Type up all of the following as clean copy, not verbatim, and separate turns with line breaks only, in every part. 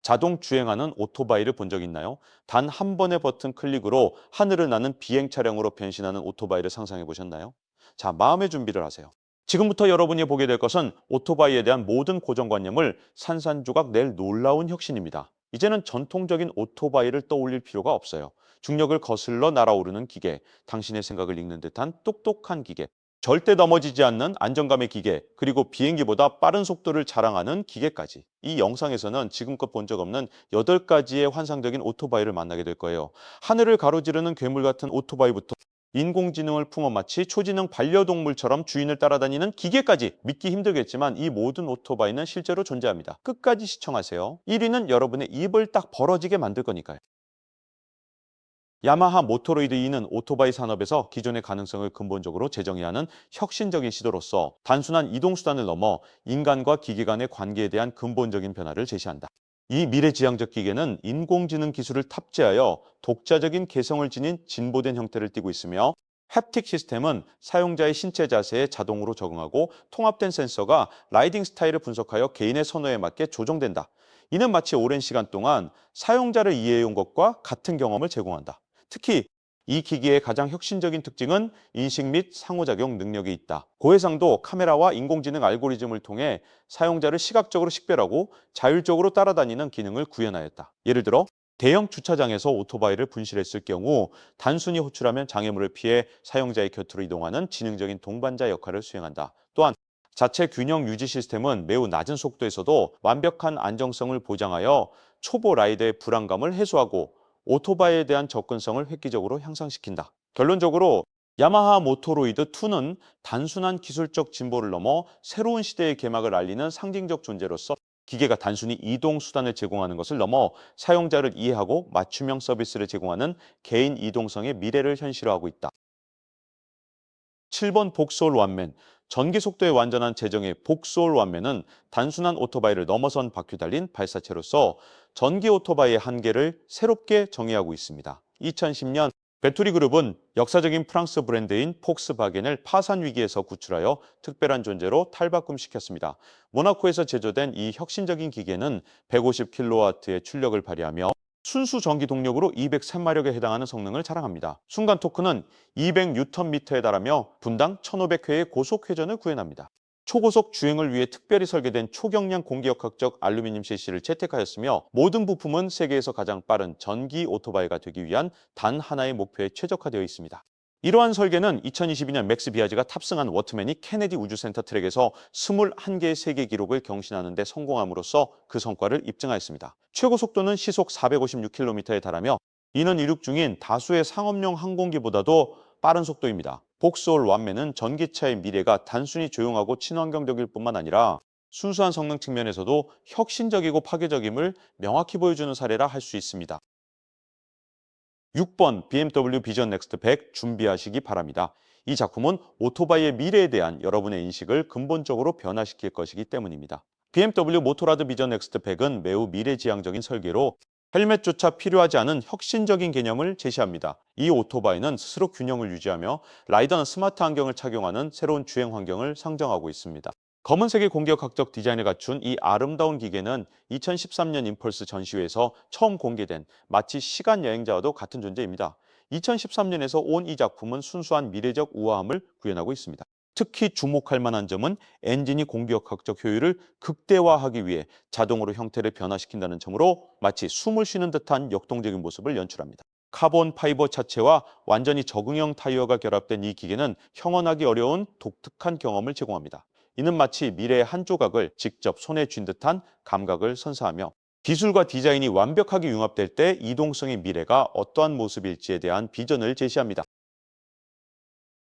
자동 주행하는 오토바이를 본 적 있나요? 단 한 번의 버튼 클릭으로 하늘을 나는 비행 차량으로 변신하는 오토바이를 상상해 보셨나요? 자, 마음의 준비를 하세요. 지금부터 여러분이 보게 될 것은 오토바이에 대한 모든 고정관념을 산산조각 낼 놀라운 혁신입니다. 이제는 전통적인 오토바이를 떠올릴 필요가 없어요. 중력을 거슬러 날아오르는 기계, 당신의 생각을 읽는 듯한 똑똑한 기계, 절대 넘어지지 않는 안정감의 기계, 그리고 비행기보다 빠른 속도를 자랑하는 기계까지. 이 영상에서는 지금껏 본 적 없는 8가지의 환상적인 오토바이를 만나게 될 거예요. 하늘을 가로지르는 괴물 같은 오토바이부터 인공지능을 품어 마치 초지능 반려동물처럼 주인을 따라다니는 기계까지. 믿기 힘들겠지만 이 모든 오토바이는 실제로 존재합니다. 끝까지 시청하세요. 1위는 여러분의 입을 딱 벌어지게 만들 거니까요. 야마하 모토로이드 E는 오토바이 산업에서 기존의 가능성을 근본적으로 재정의하는 혁신적인 시도로서 단순한 이동수단을 넘어 인간과 기계 간의 관계에 대한 근본적인 변화를 제시한다. 이 미래지향적 기계는 인공지능 기술을 탑재하여 독자적인 개성을 지닌 진보된 형태를 띠고 있으며, 햅틱 시스템은 사용자의 신체 자세에 자동으로 적응하고 통합된 센서가 라이딩 스타일을 분석하여 개인의 선호에 맞게 조정된다. 이는 마치 오랜 시간 동안 사용자를 이해해온 것과 같은 경험을 제공한다. 특히 이 기기의 가장 혁신적인 특징은 인식 및 상호작용 능력이 있다. 고해상도 카메라와 인공지능 알고리즘을 통해 사용자를 시각적으로 식별하고 자율적으로 따라다니는 기능을 구현하였다. 예를 들어 대형 주차장에서 오토바이를 분실했을 경우 단순히 호출하면 장애물을 피해 사용자의 곁으로 이동하는 지능적인 동반자 역할을 수행한다. 또한 자체 균형 유지 시스템은 매우 낮은 속도에서도 완벽한 안정성을 보장하여 초보 라이더의 불안감을 해소하고 오토바이에 대한 접근성을 획기적으로 향상시킨다. 결론적으로 야마하 모토로이드 2는 단순한 기술적 진보를 넘어 새로운 시대의 개막을 알리는 상징적 존재로서, 기계가 단순히 이동 수단을 제공하는 것을 넘어 사용자를 이해하고 맞춤형 서비스를 제공하는 개인 이동성의 미래를 현실화하고 있다. 7번 복소울 완맨. 전기 속도의 완전한 재정의 복소울 완맨은 단순한 오토바이를 넘어선 바퀴 달린 발사체로서 전기 오토바이의 한계를 새롭게 정의하고 있습니다. 2010년 배터리 그룹은 역사적인 프랑스 브랜드인 폭스바겐을 파산 위기에서 구출하여 특별한 존재로 탈바꿈시켰습니다. 모나코에서 제조된 이 혁신적인 기계는 150kW의 출력을 발휘하며 순수 전기 동력으로 203마력에 해당하는 성능을 자랑합니다. 순간 토크는 200Nm에 달하며 분당 1500회의 고속 회전을 구현합니다. 초고속 주행을 위해 특별히 설계된 초경량 공기역학적 알루미늄 셰시를 채택하였으며, 모든 부품은 세계에서 가장 빠른 전기 오토바이가 되기 위한 단 하나의 목표에 최적화되어 있습니다. 이러한 설계는 2022년 맥스 비아즈가 탑승한 워트맨이 케네디 우주센터 트랙에서 21개의 세계 기록을 경신하는 데 성공함으로써 그 성과를 입증하였습니다. 최고 속도는 시속 456km에 달하며 이는 이륙 중인 다수의 상업용 항공기보다도 빠른 속도입니다. 복스올 완맨은 전기차의 미래가 단순히 조용하고 친환경적일 뿐만 아니라 순수한 성능 측면에서도 혁신적이고 파괴적임을 명확히 보여주는 사례라 할 수 있습니다. 6번 BMW 비전 넥스트 100 준비하시기 바랍니다. 이 작품은 오토바이의 미래에 대한 여러분의 인식을 근본적으로 변화시킬 것이기 때문입니다. BMW 모토라드 비전 넥스트 100은 매우 미래지향적인 설계로 헬멧조차 필요하지 않은 혁신적인 개념을 제시합니다. 이 오토바이는 스스로 균형을 유지하며 라이더는 스마트 안경을 착용하는 새로운 주행 환경을 상정하고 있습니다. 검은색의 공격학적 디자인을 갖춘 이 아름다운 기계는 2013년 임펄스 전시회에서 처음 공개된 마치 시간 여행자와도 같은 존재입니다. 2013년에서 온 이 작품은 순수한 미래적 우아함을 구현하고 있습니다. 특히 주목할 만한 점은 엔진이 공격학적 효율을 극대화하기 위해 자동으로 형태를 변화시킨다는 점으로 마치 숨을 쉬는 듯한 역동적인 모습을 연출합니다. 카본 파이버 차체와 완전히 적응형 타이어가 결합된 이 기계는 형언하기 어려운 독특한 경험을 제공합니다. 이는 마치 미래의 한 조각을 직접 손에 쥔 듯한 감각을 선사하며, 기술과 디자인이 완벽하게 융합될 때 이동성의 미래가 어떠한 모습일지에 대한 비전을 제시합니다.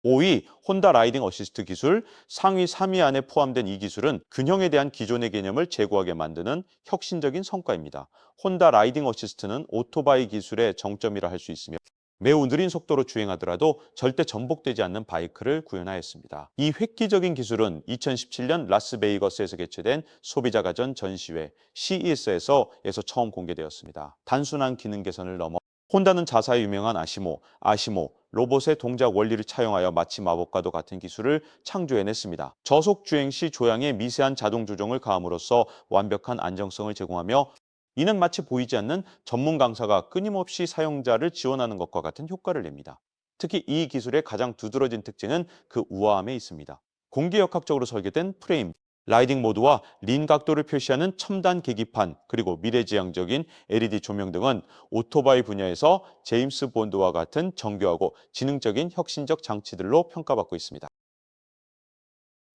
5위 혼다 라이딩 어시스트 기술. 상위 3위 안에 포함된 이 기술은 균형에 대한 기존의 개념을 제고하게 만드는 혁신적인 성과입니다. 혼다 라이딩 어시스트는 오토바이 기술의 정점이라 할 수 있으며 매우 느린 속도로 주행하더라도 절대 전복되지 않는 바이크를 구현하였습니다. 이 획기적인 기술은 2017년 라스베이거스에서 개최된 소비자 가전 전시회 CES에서 처음 공개되었습니다. 단순한 기능 개선을 넘어 혼다는 자사의 유명한 아시모, 로봇의 동작 원리를 차용하여 마치 마법과도 같은 기술을 창조해냈습니다. 저속 주행 시 조향에 미세한 자동 조정을 가함으로써 완벽한 안정성을 제공하며 이는 마치 보이지 않는 전문 강사가 끊임없이 사용자를 지원하는 것과 같은 효과를 냅니다. 특히 이 기술의 가장 두드러진 특징은 그 우아함에 있습니다. 공기역학적으로 설계된 프레임, 라이딩 모드와 린 각도를 표시하는 첨단 계기판, 그리고 미래지향적인 LED 조명 등은 오토바이 분야에서 제임스 본드와 같은 정교하고 지능적인 혁신적 장치들로 평가받고 있습니다.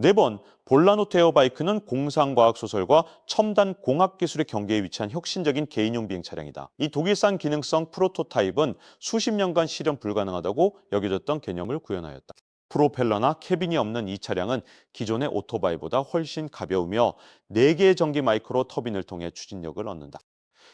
네 번, 볼라노트 에어바이크는 공상과학 소설과 첨단 공학 기술의 경계에 위치한 혁신적인 개인용 비행 차량이다. 이 독일산 기능성 프로토타입은 수십 년간 실현 불가능하다고 여겨졌던 개념을 구현하였다. 프로펠러나 캐빈이 없는 이 차량은 기존의 오토바이보다 훨씬 가벼우며 4개의 전기 마이크로 터빈을 통해 추진력을 얻는다.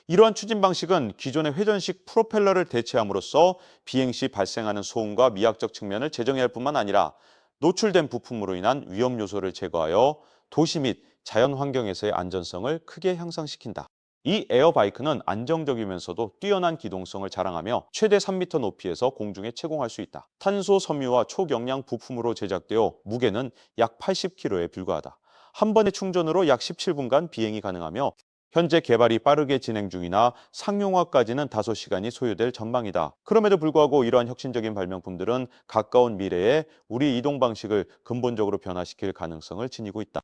이러한 추진 방식은 기존의 회전식 프로펠러를 대체함으로써 비행 시 발생하는 소음과 미학적 측면을 재정의할 뿐만 아니라 노출된 부품으로 인한 위험 요소를 제거하여 도시 및 자연 환경에서의 안전성을 크게 향상시킨다. 이 에어바이크는 안정적이면서도 뛰어난 기동성을 자랑하며 최대 3m 높이에서 공중에 채공할 수 있다. 탄소 섬유와 초경량 부품으로 제작되어 무게는 약 80kg에 불과하다. 한 번의 충전으로 약 17분간 비행이 가능하며 현재 개발이 빠르게 진행 중이나 상용화까지는 다소 시간이 소요될 전망이다. 그럼에도 불구하고 이러한 혁신적인 발명품들은 가까운 미래에 우리 이동 방식을 근본적으로 변화시킬 가능성을 지니고 있다.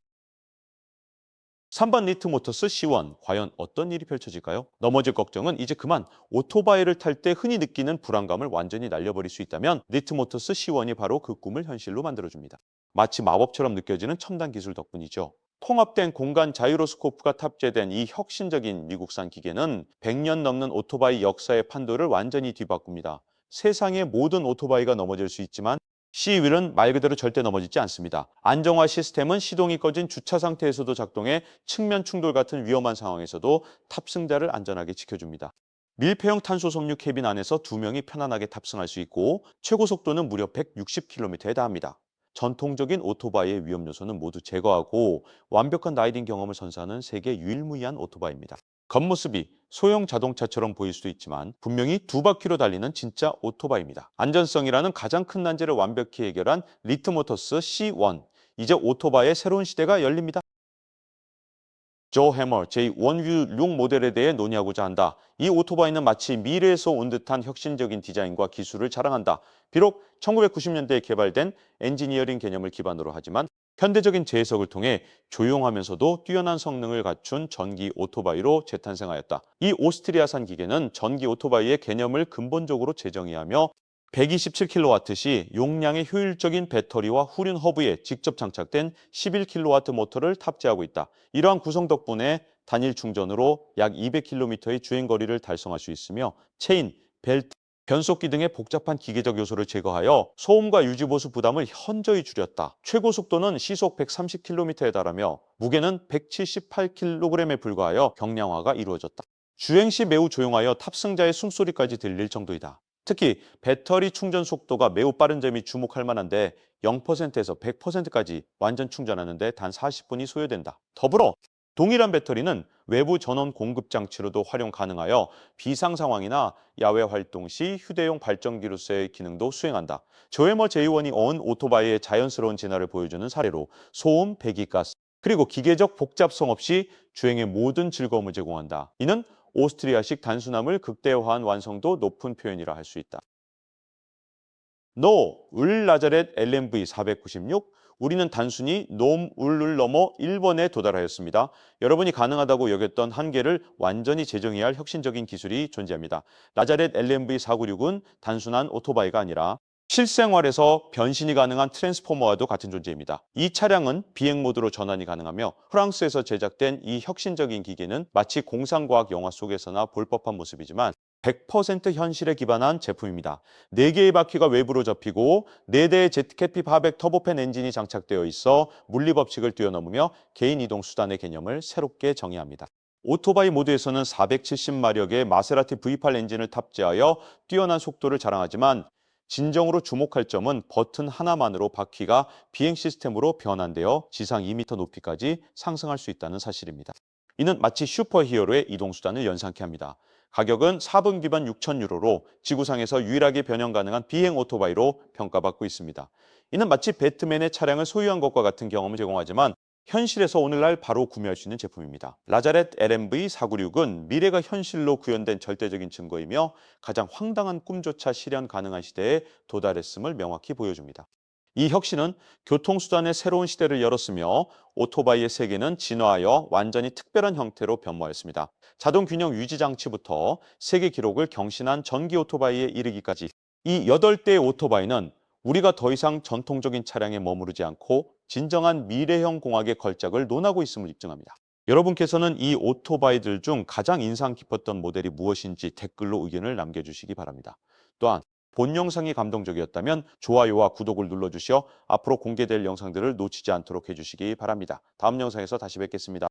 3번 리트모터스 C1. 과연 어떤 일이 펼쳐질까요? 넘어질 걱정은 이제 그만. 오토바이를 탈 때 흔히 느끼는 불안감을 완전히 날려버릴 수 있다면 리트모터스 C1이 바로 그 꿈을 현실로 만들어줍니다. 마치 마법처럼 느껴지는 첨단 기술 덕분이죠. 통합된 공간 자이로스코프가 탑재된 이 혁신적인 미국산 기계는 100년 넘는 오토바이 역사의 판도를 완전히 뒤바꿉니다. 세상의 모든 오토바이가 넘어질 수 있지만 C1은 말 그대로 절대 넘어지지 않습니다. 안정화 시스템은 시동이 꺼진 주차 상태에서도 작동해 측면 충돌 같은 위험한 상황에서도 탑승자를 안전하게 지켜줍니다. 밀폐형 탄소 섬유 캐빈 안에서 2명이 편안하게 탑승할 수 있고 최고 속도는 무려 160km에 달합니다. 전통적인 오토바이의 위험 요소는 모두 제거하고 완벽한 라이딩 경험을 선사하는 세계 유일무이한 오토바이입니다. 겉모습이 소형 자동차처럼 보일 수도 있지만 분명히 2바퀴로 달리는 진짜 오토바이입니다. 안전성이라는 가장 큰 난제를 완벽히 해결한 리트모터스 C1. 이제 오토바이의 새로운 시대가 열립니다. 조 해머 제1류6 모델에 대해 논의하고자 한다. 이 오토바이는 마치 미래에서 온 듯한 혁신적인 디자인과 기술을 자랑한다. 비록 1990년대에 개발된 엔지니어링 개념을 기반으로 하지만 현대적인 재해석을 통해 조용하면서도 뛰어난 성능을 갖춘 전기 오토바이로 재탄생하였다. 이 오스트리아산 기계는 전기 오토바이의 개념을 근본적으로 재정의하며 127kW 시 용량의 효율적인 배터리와 후륜 허브에 직접 장착된 11kW 모터를 탑재하고 있다. 이러한 구성 덕분에 단일 충전으로 약 200km의 주행거리를 달성할 수 있으며 체인, 벨트, 변속기 등의 복잡한 기계적 요소를 제거하여 소음과 유지보수 부담을 현저히 줄였다. 최고 속도는 시속 130km에 달하며 무게는 178kg에 불과하여 경량화가 이루어졌다. 주행 시 매우 조용하여 탑승자의 숨소리까지 들릴 정도이다. 특히 배터리 충전 속도가 매우 빠른 점이 주목할 만한데 0%에서 100%까지 완전 충전하는데 단 40분이 소요된다. 더불어 동일한 배터리는 외부 전원 공급 장치로도 활용 가능하여 비상 상황이나 야외 활동 시 휴대용 발전기로서의 기능도 수행한다. 조해머 제이원이 온 오토바이의 자연스러운 진화를 보여주는 사례로 소음, 배기가스, 그리고 기계적 복잡성 없이 주행의 모든 즐거움을 제공한다. 이는 오스트리아식 단순함을 극대화한 완성도 높은 표현이라 할 수 있다. No, 을 나자렛 LMV 496. 우리는 단순히 놈, 울을 넘어 1번에 도달하였습니다. 여러분이 가능하다고 여겼던 한계를 완전히 재정의할 혁신적인 기술이 존재합니다. 나자렛 LMV 496은 단순한 오토바이가 아니라 실생활에서 변신이 가능한 트랜스포머와도 같은 존재입니다. 이 차량은 비행 모드로 전환이 가능하며 프랑스에서 제작된 이 혁신적인 기계는 마치 공상과학 영화 속에서나 볼 법한 모습이지만 100% 현실에 기반한 제품입니다. 4개의 바퀴가 외부로 접히고 4대의 제트캐피 바백 터보팬 엔진이 장착되어 있어 물리법칙을 뛰어넘으며 개인 이동 수단의 개념을 새롭게 정의합니다. 오토바이 모드에서는 470마력의 마세라티 V8 엔진을 탑재하여 뛰어난 속도를 자랑하지만 진정으로 주목할 점은 버튼 하나만으로 바퀴가 비행 시스템으로 변환되어 지상 2m 높이까지 상승할 수 있다는 사실입니다. 이는 마치 슈퍼히어로의 이동수단을 연상케 합니다. 가격은 4분 기반 6,000유로로 지구상에서 유일하게 변형 가능한 비행 오토바이로 평가받고 있습니다. 이는 마치 배트맨의 차량을 소유한 것과 같은 경험을 제공하지만 현실에서 오늘날 바로 구매할 수 있는 제품입니다. 라자렛 LMV496은 미래가 현실로 구현된 절대적인 증거이며 가장 황당한 꿈조차 실현 가능한 시대에 도달했음을 명확히 보여줍니다. 이 혁신은 교통수단의 새로운 시대를 열었으며 오토바이의 세계는 진화하여 완전히 특별한 형태로 변모했습니다. 자동 균형 유지 장치부터 세계 기록을 경신한 전기 오토바이에 이르기까지 이 8대의 오토바이는 우리가 더 이상 전통적인 차량에 머무르지 않고 진정한 미래형 공학의 걸작을 논하고 있음을 입증합니다. 여러분께서는 이 오토바이들 중 가장 인상 깊었던 모델이 무엇인지 댓글로 의견을 남겨주시기 바랍니다. 또한 본 영상이 감동적이었다면 좋아요와 구독을 눌러주시어 앞으로 공개될 영상들을 놓치지 않도록 해주시기 바랍니다. 다음 영상에서 다시 뵙겠습니다.